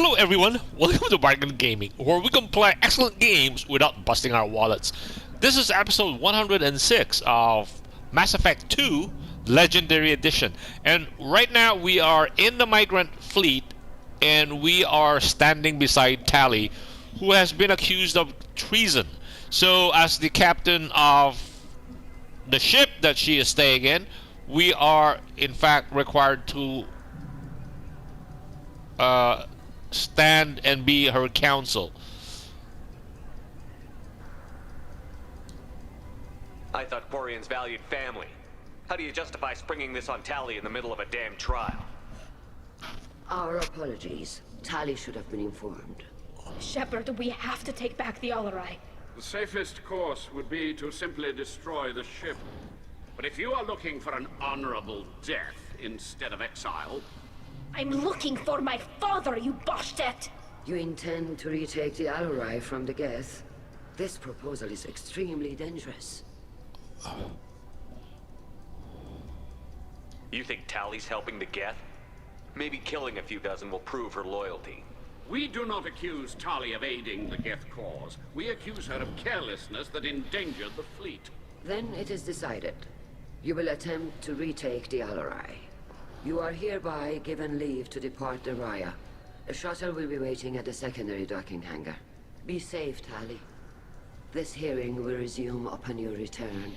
Hello everyone, welcome to Bargain Gaming, where we can play excellent games without busting our wallets. This is episode 106 of Mass Effect 2 Legendary Edition. And right now we are in the migrant fleet and we are standing beside Tali, who has been accused of treason. So as the captain of the ship that she is staying in, we are in fact required to stand and be her counsel. I thought Quarians valued family. How do you justify springing this on Tali in the middle of a damn trial? Our apologies. Tali should have been informed. Shepard, we have to take back the Alarai. The safest course would be to simply destroy the ship. But if you are looking for an honorable death instead of exile... I'm looking for my father, you Boshtet! You intend to retake the Alarai from the Geth? This proposal is extremely dangerous. You think Tali's helping the Geth? Maybe killing a few dozen will prove her loyalty. We do not accuse Tali of aiding the Geth cause. We accuse her of carelessness that endangered the fleet. Then it is decided. You will attempt to retake the Alarai. You are hereby given leave to depart the Raya. A shuttle will be waiting at the secondary docking hangar. Be safe, Tali. This hearing will resume upon your return,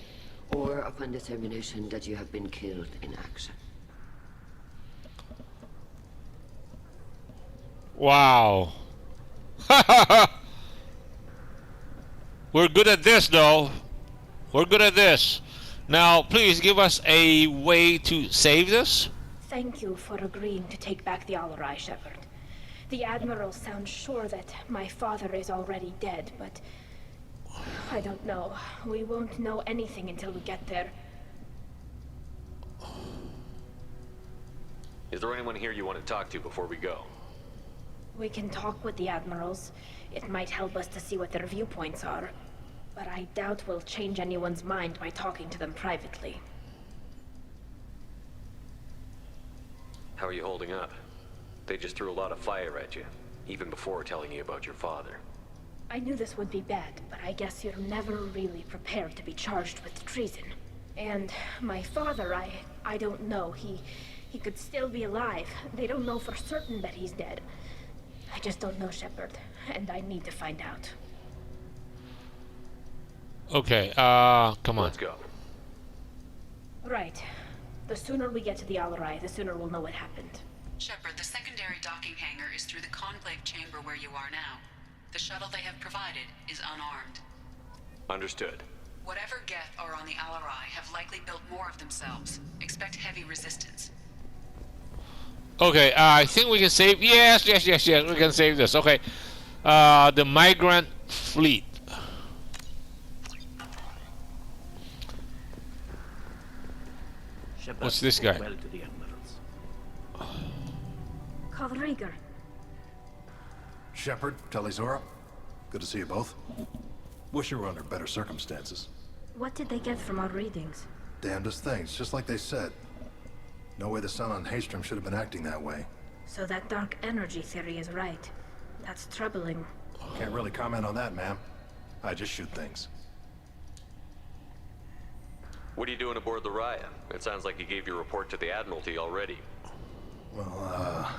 or upon determination that you have been killed in action. Wow. We're good at this, though. We're good at this. Now, please give us a way to save this. Thank you for agreeing to take back the Alarai, Shepard. The Admiral sounds sure that my father is already dead, but... I don't know. We won't know anything until we get there. Is there anyone here you want to talk to before we go? We can talk with the Admirals. It might help us to see what their viewpoints are. But I doubt we'll change anyone's mind by talking to them privately. How are you holding up? They just threw a lot of fire at you, even before telling you about your father. I knew this would be bad, but I guess you're never really prepared to be charged with treason. And my father, I don't know. He could still be alive. They don't know for certain that he's dead. I just don't know, Shepard, and I need to find out. Okay, come on. Let's go. Right. The sooner we get to the Alarai, the sooner we'll know what happened. Shepard, the secondary docking hangar is through the Conclave chamber where you are now. The shuttle they have provided is unarmed. Understood. Whatever Geth are on the Alarai have likely built more of themselves. Expect heavy resistance. Okay, I think we can save... Yes, we can save this. Okay. The migrant fleet. What's this guy? Well to the Admirals. Kalrieger. Shepard, Talizora, good to see you both. Wish you were under better circumstances. What did they get from our readings? Damnedest things, just like they said. No way the sun on Haystrom should have been acting that way. So that dark energy theory is right. That's troubling. Can't really comment on that, ma'am. I just shoot things. What are you doing aboard the Raya? It sounds like you gave your report to the Admiralty already. Well, I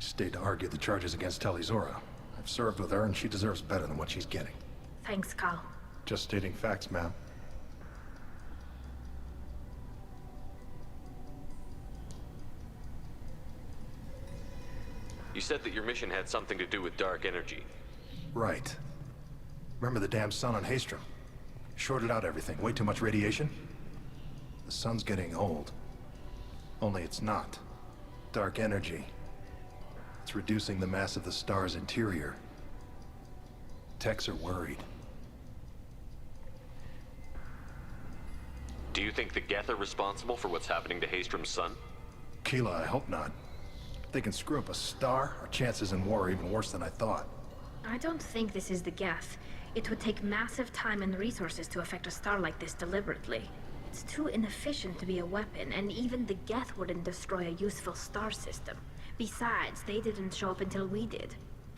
stayed to argue the charges against Talizora. I've served with her and she deserves better than what she's getting. Thanks, Kal. Just stating facts, ma'am. You said that your mission had something to do with dark energy. Right. Remember the damn sun on Haystrom? Shorted out everything. Way too much radiation? The sun's getting old. Only it's not. Dark energy. It's reducing the mass of the star's interior. Techs are worried. Do you think the Geth are responsible for what's happening to Haystrom's sun? Keela, I hope not. If they can screw up a star, our chances in war are even worse than I thought. I don't think this is the Geth. It would take massive time and resources to affect a star like this deliberately. It's too inefficient to be a weapon, and even the Geth wouldn't destroy a useful star system. Besides, they didn't show up until we did.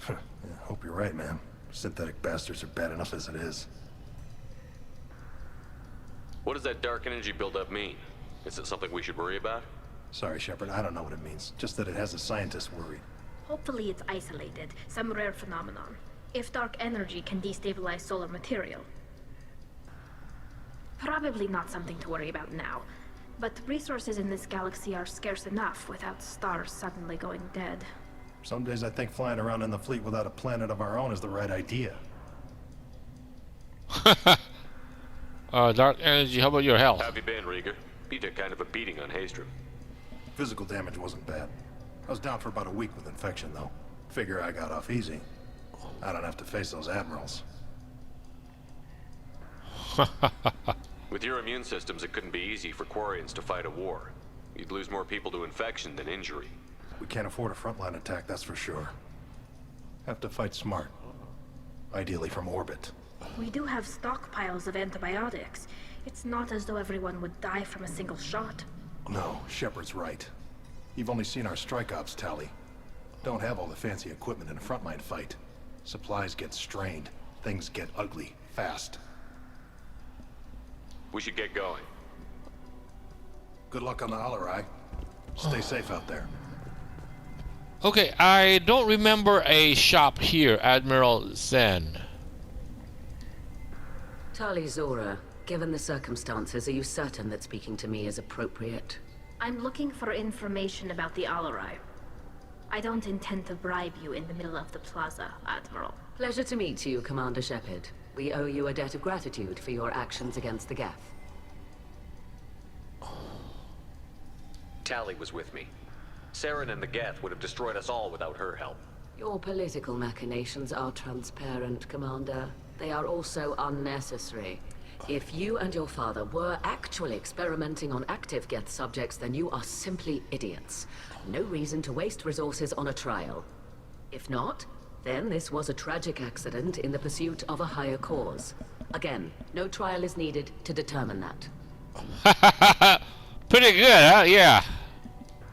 Yeah, hope you're right, man. Synthetic bastards are bad enough as it is. What does that dark energy buildup mean? Is it something we should worry about? Sorry, Shepard, I don't know what it means. Just that it has the scientists worried. Hopefully it's isolated, some rare phenomenon. If dark energy can destabilize solar material. Probably not something to worry about now. But resources in this galaxy are scarce enough without stars suddenly going dead. Some days I think flying around in the fleet without a planet of our own is the right idea. Dark energy, how about your health? How have you been, Rieger? You took kind of a beating on Haystrom. Physical damage wasn't bad. I was down for about a week with infection, though. Figure I got off easy. I don't have to face those admirals. With your immune systems, it couldn't be easy for Quarians to fight a war. You'd lose more people to infection than injury. We can't afford a frontline attack, that's for sure. Have to fight smart. Ideally from orbit. We do have stockpiles of antibiotics. It's not as though everyone would die from a single shot. No, Shepard's right. You've only seen our strike ops, Tali. Don't have all the fancy equipment in a frontline fight. Supplies get strained. Things get ugly, fast. We should get going. Good luck on the Alarai. Stay safe out there. Okay, I don't remember a shop here, Admiral Zen. Tali Zora, given the circumstances, are you certain that speaking to me is appropriate? I'm looking for information about the Alarai. I don't intend to bribe you in the middle of the plaza, Admiral. Pleasure to meet you, Commander Shepard. We owe you a debt of gratitude for your actions against the Geth. Tali was with me. Saren and the Geth would have destroyed us all without her help. Your political machinations are transparent, Commander. They are also unnecessary. If you and your father were actually experimenting on active Geth subjects, then you are simply idiots. No reason to waste resources on a trial. If not, then this was a tragic accident in the pursuit of a higher cause. Again, no trial is needed to determine that. Pretty good, huh? Yeah.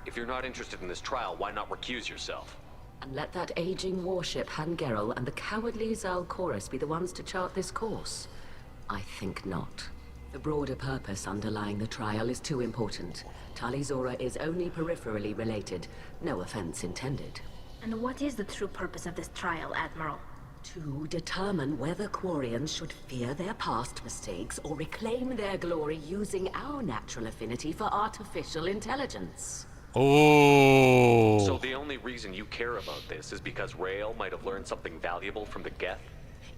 If you're not interested in this trial, why not recuse yourself? And let that aging warship Hangerel and the cowardly Zal Chorus be the ones to chart this course? I think not. The broader purpose underlying the trial is too important. Tali Zora is only peripherally related. No offense intended. And what is the true purpose of this trial, Admiral? To determine whether Quarians should fear their past mistakes or reclaim their glory using our natural affinity for artificial intelligence. Oh. So the only reason you care about this is because Rael might have learned something valuable from the Geth?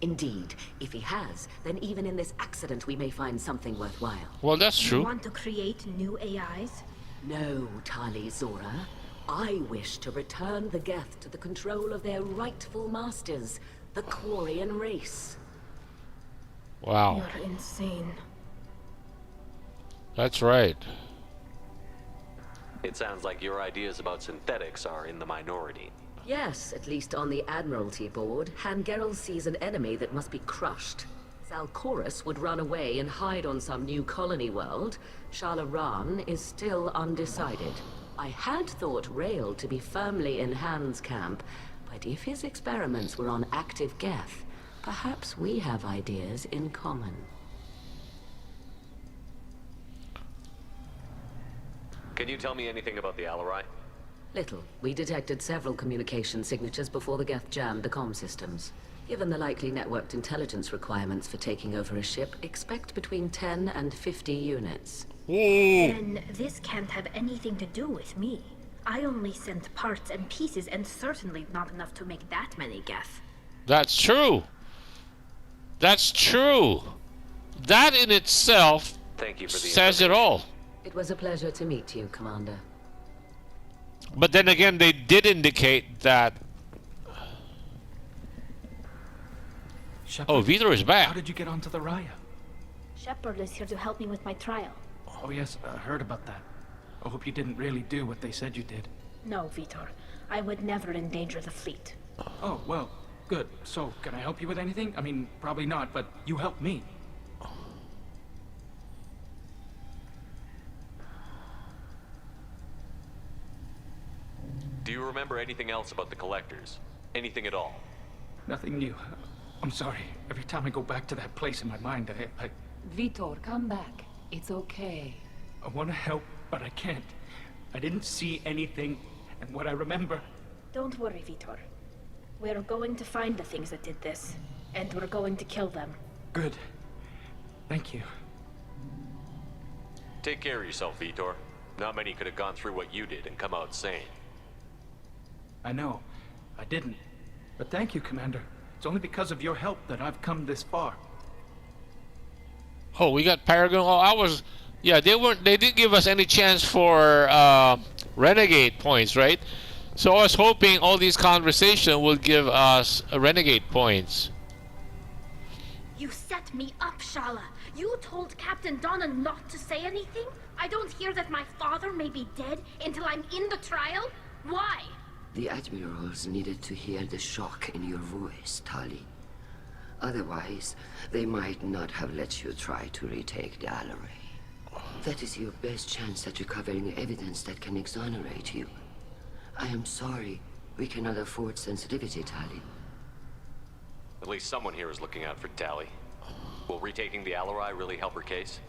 Indeed. If he has, then even in this accident we may find something worthwhile. Well, that's You true. want to create new AIs? No, Tali Zora. I wish to return the Geth to the control of their rightful masters, the Quarian race. Wow. You're insane. That's right. It sounds like your ideas about synthetics are in the minority. Yes, at least on the Admiralty board, Hangerel sees an enemy that must be crushed. Zalchorus would run away and hide on some new colony world. Shalaran is still undecided. I had thought Rael to be firmly in Han's camp, but if his experiments were on active Geth, perhaps we have ideas in common. Can you tell me anything about the Alarai? Little. We detected several communication signatures before the Geth jammed the comm systems. Given the likely networked intelligence requirements for taking over a ship, expect between 10 and 50 units. Ooh. Then this can't have anything to do with me. I only sent parts and pieces, and certainly not enough to make that many Geth. That's true. That's true. That in itself Thank you for the says it information. all. It was a pleasure to meet you, Commander. But then again, they did indicate that. Shepard, Oh, Vitor is how back. did you get onto the Raya? Shepard is here to help me with my trial. Oh yes, I heard about that. I hope you didn't really do what they said you did. No, Vitor. I would never endanger the fleet. Oh, well, good. So, can I help you with anything? I mean, probably not, but you helped me. Do you remember remember anything else about the Collectors? Anything at all? Nothing new. I'm sorry. Every time I go back to that place in my mind, I Vitor, come back. It's okay. want to help, but I can't. I didn't see anything, and what I remember... Don't worry, Vitor. We're going to find the things that did this, and we're going to kill them. Good. Thank you. Take care of yourself, Vitor. Not many could have gone through what you did and come out sane. I know. I didn't. But thank you, Commander. It's only because of your help that I've come this far. Oh, we got Paragon. Oh, yeah, they didn't give us any chance for renegade points, right? So I was hoping all these conversations will give us renegade points. You set me up, Shala. You told Captain Donna not to say anything? I don't hear that my father may be dead until I'm in the trial? Why? The admirals needed to hear the shock in your voice, Tali. Otherwise, they might not have let you try to retake the Alaray. That is your best chance at recovering evidence that can exonerate you. I am sorry. We cannot afford sensitivity, Tali. At least someone here is looking out for Tali. Will retaking the Alaray really help her case?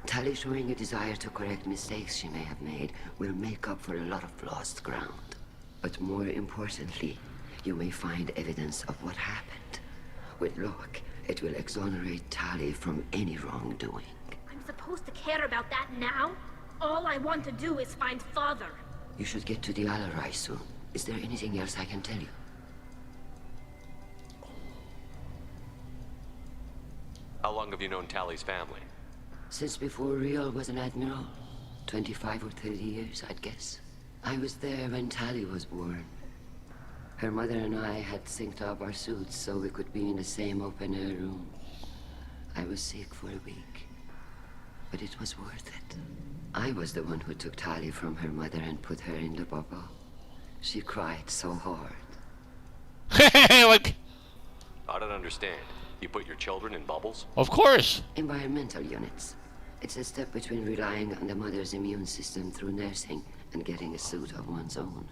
Tali showing a desire to correct mistakes she may have made will make up for a lot of lost ground. But more importantly, you may find evidence of what happened. With luck, it will exonerate Tali from any wrongdoing. I'm supposed to care about that now? All I want to do is find Father. You should get to the Alaray soon. Is there anything else I can tell you? How long have you known Tali's family? Since before Riel was an admiral. 25 or 30 years, I'd guess. I was there when Tali was born. Her mother and I had synced up our suits so we could be in the same open-air room. I was sick for a week, but it was worth it. I was the one who took Tali from her mother and put her in the bubble. She cried so hard. Like, I don't understand. You put your children in bubbles? of course. Environmental units. It's a step between relying on the mother's immune system through nursing and getting a suit of one's own.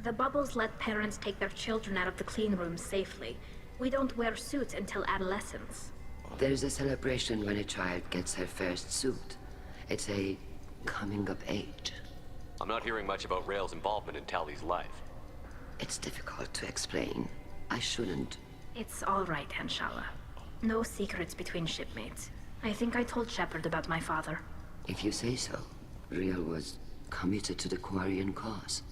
The bubbles let parents take their children out of the clean rooms safely. We don't wear suits until adolescence. There's a celebration when a child gets her first suit. It's a coming of age. I'm not hearing much about Rael's involvement in Tali's life. It's difficult to explain. I shouldn't. It's all right, Hanshala. No secrets between shipmates. I think I told Shepard about my father. If you say so. Riel was committed to the Quarian cause.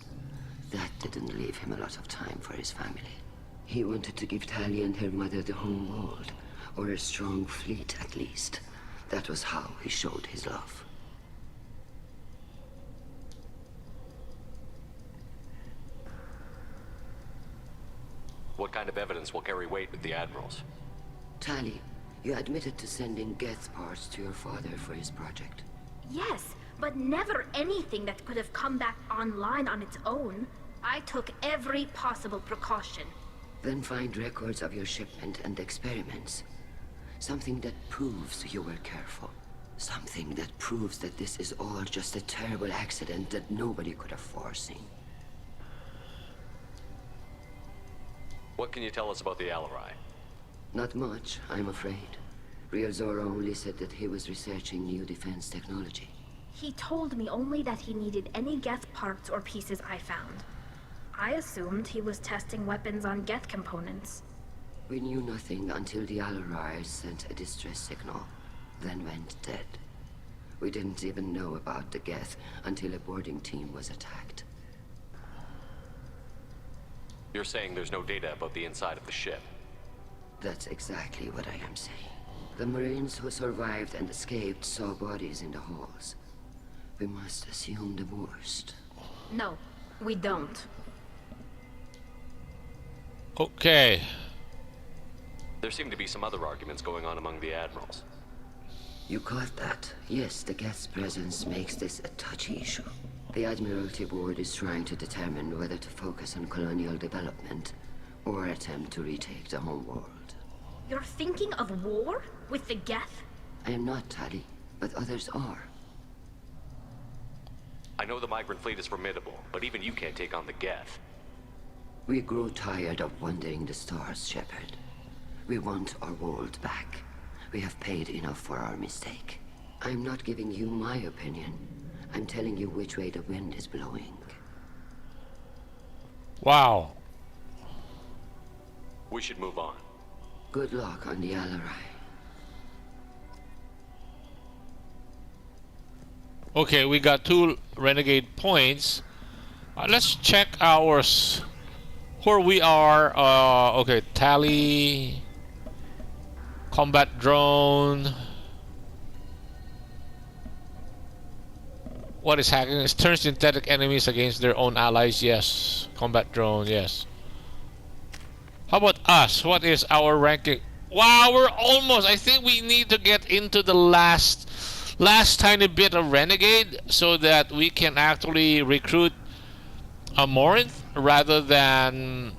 That didn't leave him a lot of time for his family. He wanted to give Tali and her mother the home world, or a strong fleet at least. That was how he showed his love. What kind of evidence will carry weight with the admirals? Tali, you admitted to sending Geth parts to your father for his project. Yes, but never anything that could have come back online on its own. I took every possible precaution. Then find records of your shipment and experiments. Something that proves you were careful. Something that proves that this is all just a terrible accident that nobody could have foreseen. What can you tell us about the Alaray? Not much, I'm afraid. Riel Zora only said that he was researching new defense technology. He told me only that he needed any Geth parts or pieces I found. I assumed he was testing weapons on Geth components. We knew nothing until the Alaray sent a distress signal, then went dead. We didn't even know about the Geth until a boarding team was attacked. You're saying there's no data about the inside of the ship? That's exactly what I am saying. The Marines who survived and escaped saw bodies in the halls. We must assume the worst. No, we don't. Okay. There seem to be some other arguments going on among the admirals. You caught that? Yes, the Geth's presence makes this a touchy issue. The Admiralty Board is trying to determine whether to focus on colonial development or attempt to retake the home world. You're thinking of war? With the Geth? I am not, Tali, but others are. I know the migrant fleet is formidable, but even you can't take on the Geth. We grew tired of wandering the stars, Shepard. We want our world back. We have paid enough for our mistake. I'm not giving you my opinion. I'm telling you which way the wind is blowing. Wow. We should move on. Good luck on the Alarai. Okay, we got 2 renegade points. Let's check ours. Where we are. Okay, Tali. Combat drone. What is hacking? It turns synthetic enemies against their own allies. Yes. Combat drone. Yes. How about us? What is our ranking? Wow, we're almost. I think we need to get into the last tiny bit of renegade so that we can actually recruit a Morinth rather than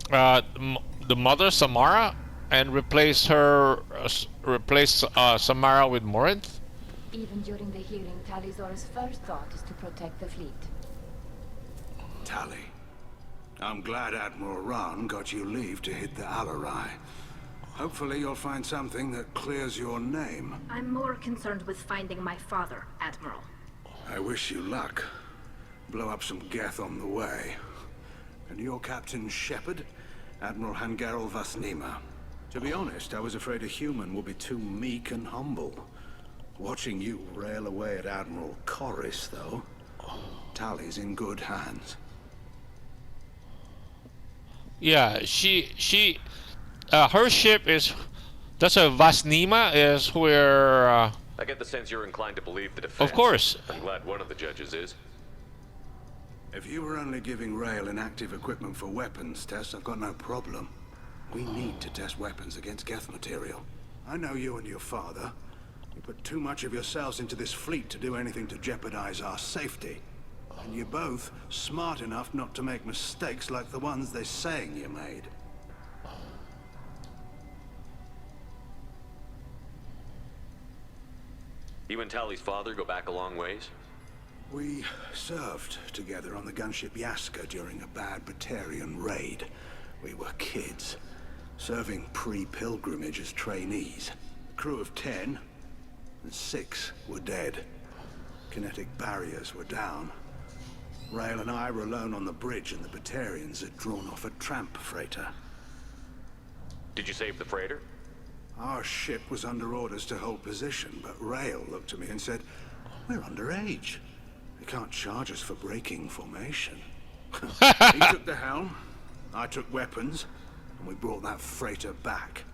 the mother Samara and replace her. Replace Samara with Morinth. Even during the hearing, Tali's first thought is to protect the fleet. Tali, I'm glad Admiral Rahn got you leave to hit the Alarai. Hopefully you'll find something that clears your name. I'm more concerned with finding my father, Admiral. I wish you luck. Blow up some Geth on the way. And your Captain Shepard, Admiral Hangarel Vasnima. To be honest, I was afraid a human would be too meek and humble. Watching you rail away at Admiral Corris, though, Tali's in good hands. Yeah, her ship is. That's a Vasnima is where. I get the sense you're inclined to believe the defense. Of course. I'm glad one of the judges is. If you were only giving Rail inactive equipment for weapons tests, I've got no problem. We need to test weapons against Geth material. I know you and your father. You put too much of yourselves into this fleet to do anything to jeopardize our safety. And you're both smart enough not to make mistakes like the ones they're saying you made. You and Tali's father go back a long ways? We served together on the gunship Yaska during a bad Batarian raid. We were kids, serving pre-pilgrimage as trainees. A crew of 10, and 6 were dead. Kinetic barriers were down. Rail and I were alone on the bridge, and the Batarians had drawn off a tramp freighter. Did you save the freighter? Our ship was under orders to hold position, but Rail looked at me and said, "We're underage. They can't charge us for breaking formation." He took the helm, I took weapons, and we brought that freighter back.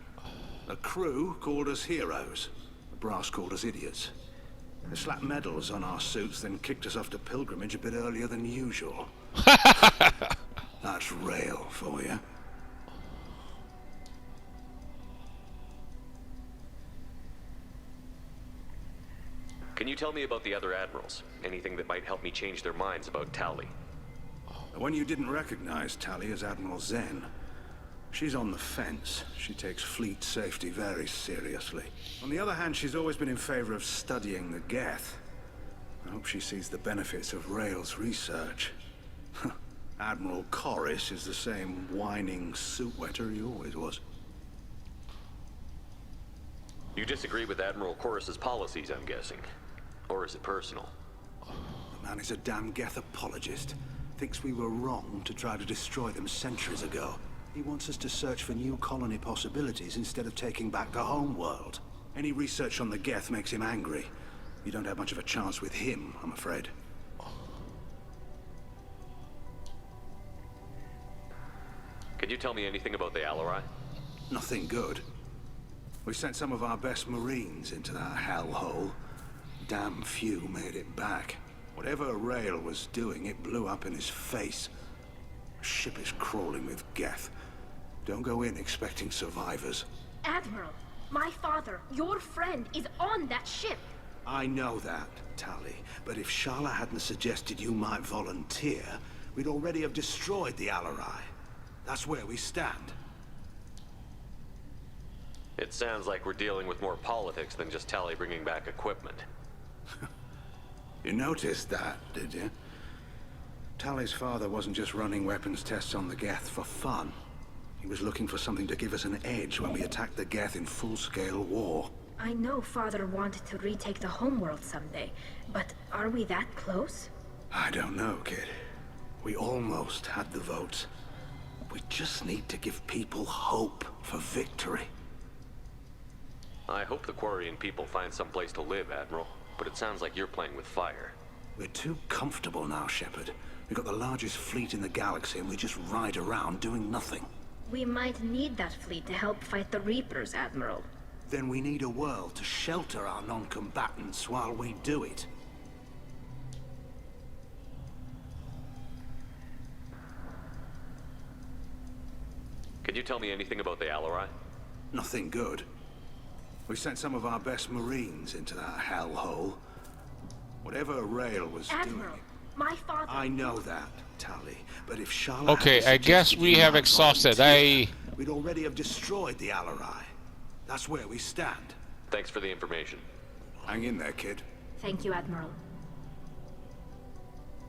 The crew called us heroes. The brass called us idiots. They slapped medals on our suits, then kicked us off to pilgrimage a bit earlier than usual. That's Rail for you. Can you tell me about the other admirals? Anything that might help me change their minds about Tali? When you didn't recognize Tali as Admiral Zen, she's on the fence. She takes fleet safety very seriously. On the other hand, she's always been in favor of studying the Geth. I hope she sees the benefits of Rail's research. Admiral Corris is the same whining suit wetter he always was. You disagree with Admiral Corris's policies, I'm guessing. Or is it personal? The man is a damn Geth apologist. Thinks we were wrong to try to destroy them centuries ago. He wants us to search for new colony possibilities instead of taking back the home world. Any research on the Geth makes him angry. You don't have much of a chance with him, I'm afraid. Can you tell me anything about the Alarai? Nothing good. We sent some of our best Marines into that hellhole. Damn few made it back. Whatever Rail was doing, it blew up in his face. The ship is crawling with Geth. Don't go in expecting survivors. Admiral, my father, your friend, is on that ship. I know that, Tali. But if Shala hadn't suggested you might volunteer, we'd already have destroyed the Alarai. That's where we stand. It sounds like we're dealing with more politics than just Tali bringing back equipment. You noticed that, did you? Tali's father wasn't just running weapons tests on the Geth for fun. He was looking for something to give us an edge when we attacked the Geth in full-scale war. I know Father wanted to retake the homeworld someday, but are we that close? I don't know, kid. We almost had the votes. We just need to give people hope for victory. I hope the Quarian people find some place to live, Admiral. But it sounds like you're playing with fire. We're too comfortable now, Shepard. We've got the largest fleet in the galaxy and we just ride around doing nothing. We might need that fleet to help fight the Reapers, Admiral. Then we need a world to shelter our non-combatants while we do it. Can you tell me anything about the Alarai? Nothing good. We sent some of our best Marines into that hellhole. Whatever Rail was Admiral, doing... my father... I know that, Tali. But if Charlotte... Okay, I guess we have exhausted. We'd already have destroyed the Alarai. That's where we stand. Thanks for the information. Hang in there, kid. Thank you, Admiral.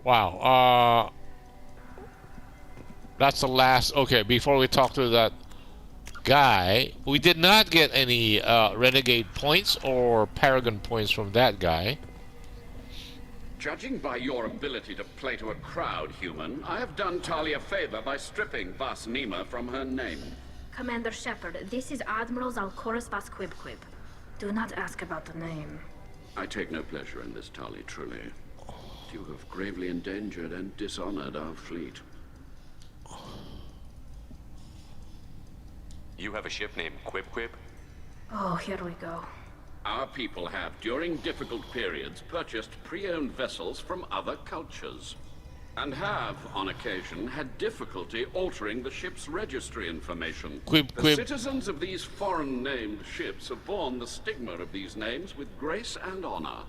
Wow, that's the last... Okay, before we talk to that guy, we did not get any Renegade points or Paragon points from that guy. Judging by your ability to play to a crowd, human, I have done Tali a favor by stripping Vas Nima from her name. Commander Shepard, this is Admiral Zalcoris Vas Quib. Do not ask about the name. I take no pleasure in this, Tali, truly. You have gravely endangered and dishonored our fleet. You have a ship named Quib? Oh, here we go. Our people have, during difficult periods, purchased pre-owned vessels from other cultures. And have, on occasion, had difficulty altering the ship's registry information. The citizens of these foreign-named ships have borne the stigma of these names with grace and honor.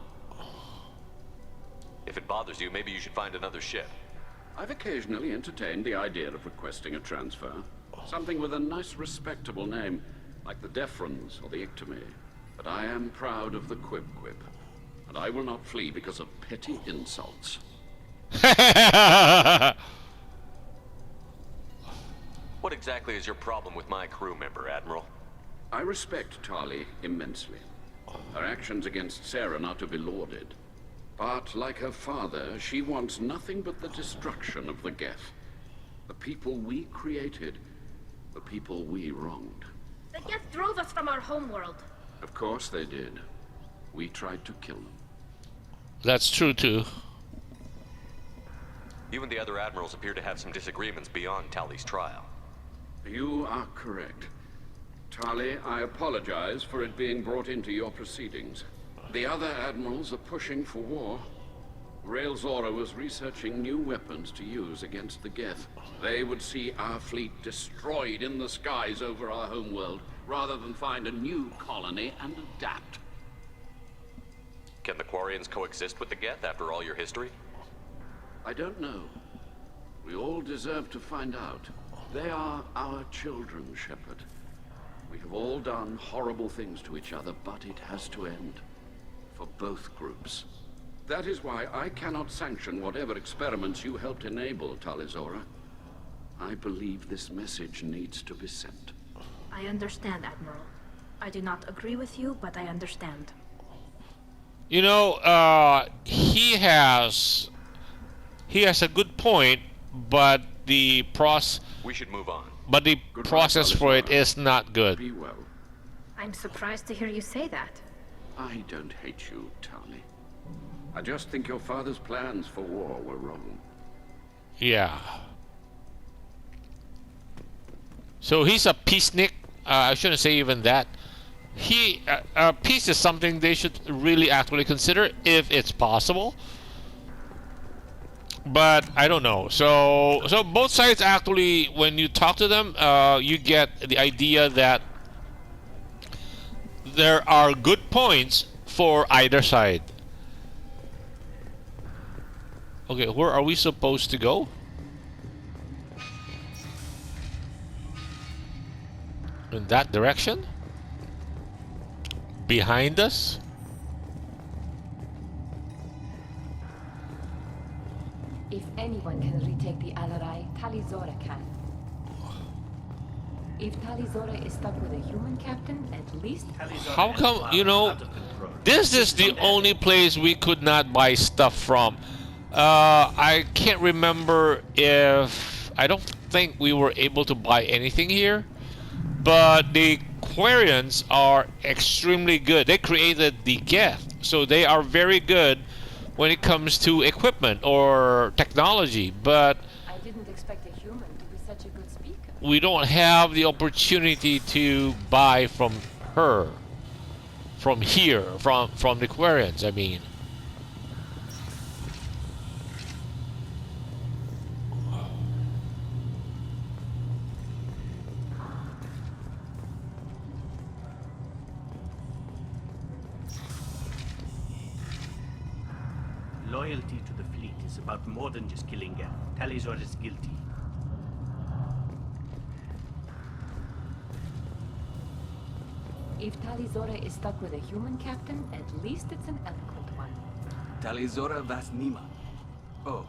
If it bothers you, maybe you should find another ship. I've occasionally entertained the idea of requesting a transfer. Something with a nice, respectable name, like the Defrons or the Ictomy. But I am proud of the Quib, and I will not flee because of petty insults. What exactly is your problem with my crew member, Admiral? I respect Tali immensely. Her actions against Saren are to be lauded. But, like her father, she wants nothing but the destruction of the Geth. The people we created, the people we wronged. The Geth drove us from our homeworld. Of course they did. We tried to kill them. That's true, too. You and the other admirals appear to have some disagreements beyond Tali's trial. You are correct. Tali, I apologize for it being brought into your proceedings. The other admirals are pushing for war. Rail Zora was researching new weapons to use against the Geth. They would see our fleet destroyed in the skies over our homeworld, rather than find a new colony and adapt. Can the Quarians coexist with the Geth after all your history? I don't know. We all deserve to find out. They are our children, Shepard. We have all done horrible things to each other, but it has to end. For both groups. That is why I cannot sanction whatever experiments you helped enable, Talizora. I believe this message needs to be sent. I understand, Admiral. I do not agree with you, but I understand. You know, he has a good point, but the we should move on. But the process for it is not good. Be well. I'm surprised to hear you say that. I don't hate you, Tali. I just think your father's plans for war were wrong. Yeah. So he's a peacenik. I shouldn't say even that. Peace is something they should really actually consider if it's possible. But I don't know. So both sides actually, when you talk to them, you get the idea that there are good points for either side. Okay, where are we supposed to go? In that direction? Behind us? anyone can retake the Alarai, Talizora can. If Talizora is stuck with a human captain, at least... How come, you know, this is the only place we could not buy stuff from. I can't remember if... I don't think we were able to buy anything here. But the Quarians are extremely good. They created the Geth, so they are very good when it comes to equipment or technology. But I didn't expect a human to be such a good speaker. we don't have the opportunity to buy from her, from here, from the Quarians, I mean. Loyalty to the fleet is about more than just killing Geth. Talizor is guilty. If Talizora is stuck with a human captain, at least it's an eloquent one. Talizora Vas Nima. Oh,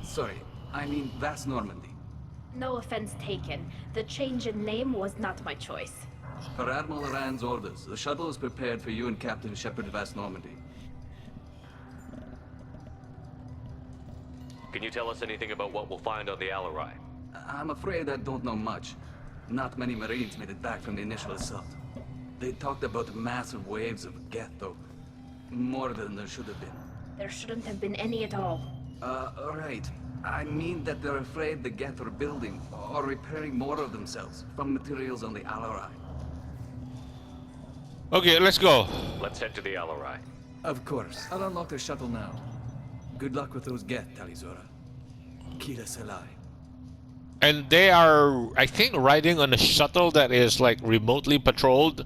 sorry. I mean Vas Normandy. No offense taken. The change in name was not my choice. Per Admiral Rand's orders, the shuttle is prepared for you and Captain Shepard Vas Normandy. Can you tell us anything about what we'll find on the Alarai? I'm afraid I don't know much. Not many Marines made it back from the initial assault. They talked about massive waves of Geth, though. More than there should have been. There shouldn't have been any at all. Right. I mean that they're afraid the Geth are building or repairing more of themselves from materials on the Alarai. Okay, let's go. Let's head to the Alarai. Of course. I'll unlock the shuttle now. Good luck with those Geth, Talizora. Kila Selai. And they are, I think, riding on a shuttle that is like remotely patrolled.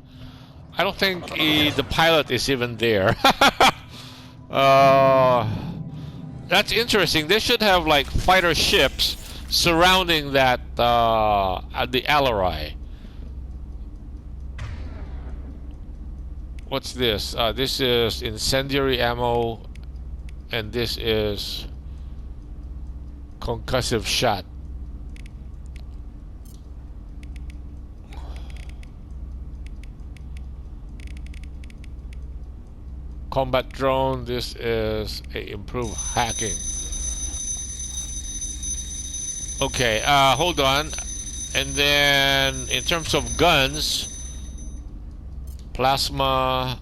I don't think the pilot is even there. That's interesting. They should have like fighter ships surrounding that the Alarai. What's this? This is incendiary ammo, and this is concussive shot. Combat drone, this is a improved hacking. Okay, hold on. And then in terms of guns, plasma,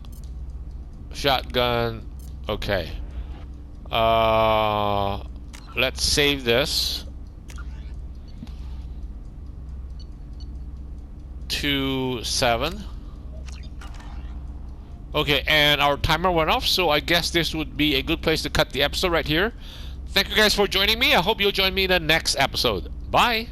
shotgun, okay. Let's save this to 7. Okay, and our timer went off, so I guess this would be a good place to cut the episode right here. Thank you guys for joining me. I hope you'll join me in the next episode. Bye!